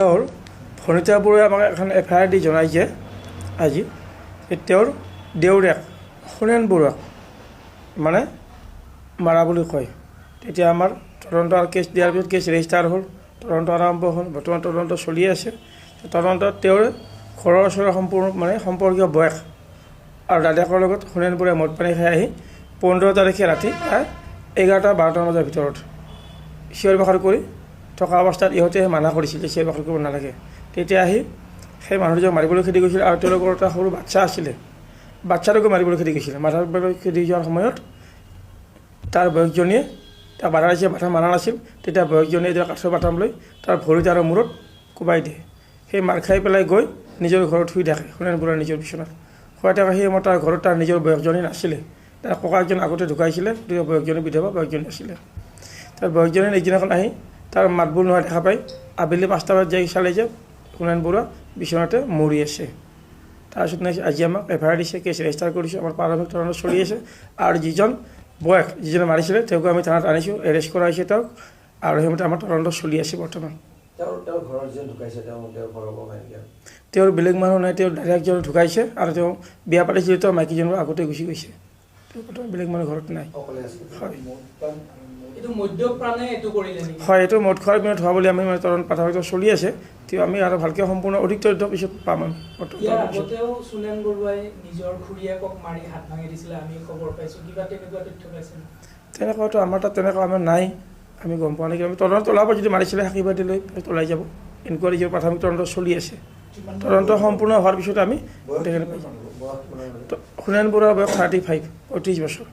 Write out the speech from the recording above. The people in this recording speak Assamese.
তেওঁৰ ভনিতা বৰুৱাই আমাক এখন এফআইআৰ দি জনাইছে আজি তেওঁৰ দেউৰেক সুনেন বৰুৱাক মানে মাৰা বুলি কয়। তেতিয়া আমাৰ তদন্ত কেছ দিয়াৰ পিছত কেছ ৰেজিষ্টাৰ হ'ল, তদন্ত আৰম্ভ হ'ল, বৰ্তমান তদন্ত চলি আছে। তদন্তত তেওঁৰ ঘৰৰ ওচৰৰ সম্পৰ্কীয় বয়স আৰু দাদাকৰ লগত সুনেন বৰুৱাই মদ পানী খাই আহি 15 তাৰিখে ৰাতি প্ৰায় 11:00-12টা বজাৰ ভিতৰত চিঞৰ বাখৰ কৰি থকা অৱস্থাত ইহঁতে মানা কৰিছিল যে চিঞৰ বাখৰ কৰিব নালাগে। তেতিয়া আহি সেই মানুহজনক মাৰিবলৈ খেদি গৈছিল আৰু তেওঁলোকৰ এটা সৰু বাচ্চা আছিলে, বাচ্চাটোকো মাৰিবলৈ খেদি গৈছিলে। মাৰিবলৈ খেদি যোৱাৰ সময়ত তাৰ বয়সজনীয়ে তাক বাধা দিছে, বাধা মানা নাছিল। তেতিয়া বয়সজনীয়ে এতিয়া কাঠৰ বাটাম লৈ তাৰ ভৰিত আৰু মূৰত কোবাই দিয়ে। সেই মাৰ খাই পেলাই গৈ নিজৰ ঘৰত শুই থাকে, সুনেন বৰুৱাৰ নিজৰ বিচনাত শুৱাই থাকে। সেই সময়ত তাৰ ঘৰত তাৰ নিজৰ বয়সজনী নাছিলে, তাৰ ককাকজন আগতে ঢুকাইছিলে, গতিকে বয়সজনী বিধৱা, বয়সজনী আছিলে। তাৰ বয়সজনী নেক্সদিনাখন আহি তাৰ মাতবোল নোহোৱা দেখা পাই আবেলি 5টা বজাত যাই চালে যে সুনেন বৰুৱা বিচনাতে মৰি আছে। তাৰপিছত আজি আমাক এফআইআৰ দিছে, কেছ ৰেজিষ্টাৰ কৰিছোঁ, আমাৰ প্ৰাৰম্ভিক তদন্ত চলি আছে। আৰু যিজনে মাৰিছিলে তেওঁকো আমি থানাত আনিছোঁ, এৰেষ্ট কৰা হৈছে তেওঁক, আৰু সেইমতে আমাৰ তদন্ত চলি আছে বৰ্তমান। তেওঁৰ বেলেগ মানুহ নাই, তেওঁৰ দাদাকজন ঢুকাইছে আৰু তেওঁ বিয়া পাতিছিল, তেওঁ মাইকীজনৰ আগতে গুচি গৈছে। তেওঁ বেলেগ মানুহ ঘৰত নাই। হয়, এইটো মদ খোৱাৰ পিছত হোৱা বুলি আমি তদন্ত প্ৰাথমিক চলি আছে। তেওঁ আমি আৰু ভালকৈ সম্পূৰ্ণ অধিক তথ্য পিছত পাম। আমি তেনেকুৱাতো আমাৰ তাত তেনেকুৱা আমাৰ নাই, আমি গম পোৱা নাই। আমি তদন্ত ওলাব, যদি মাৰিছিলে সাক্ষীবাদী লৈ ওলাই যাব। ইনকুৱাৰী যে প্ৰাথমিক তদন্ত চলি আছে, তদন্ত সম্পূৰ্ণ হোৱাৰ পিছত আমি গোটেইখিনি পাই যাম। সুনেন বৰুৱাৰ বয়স 35, 35 বছৰ।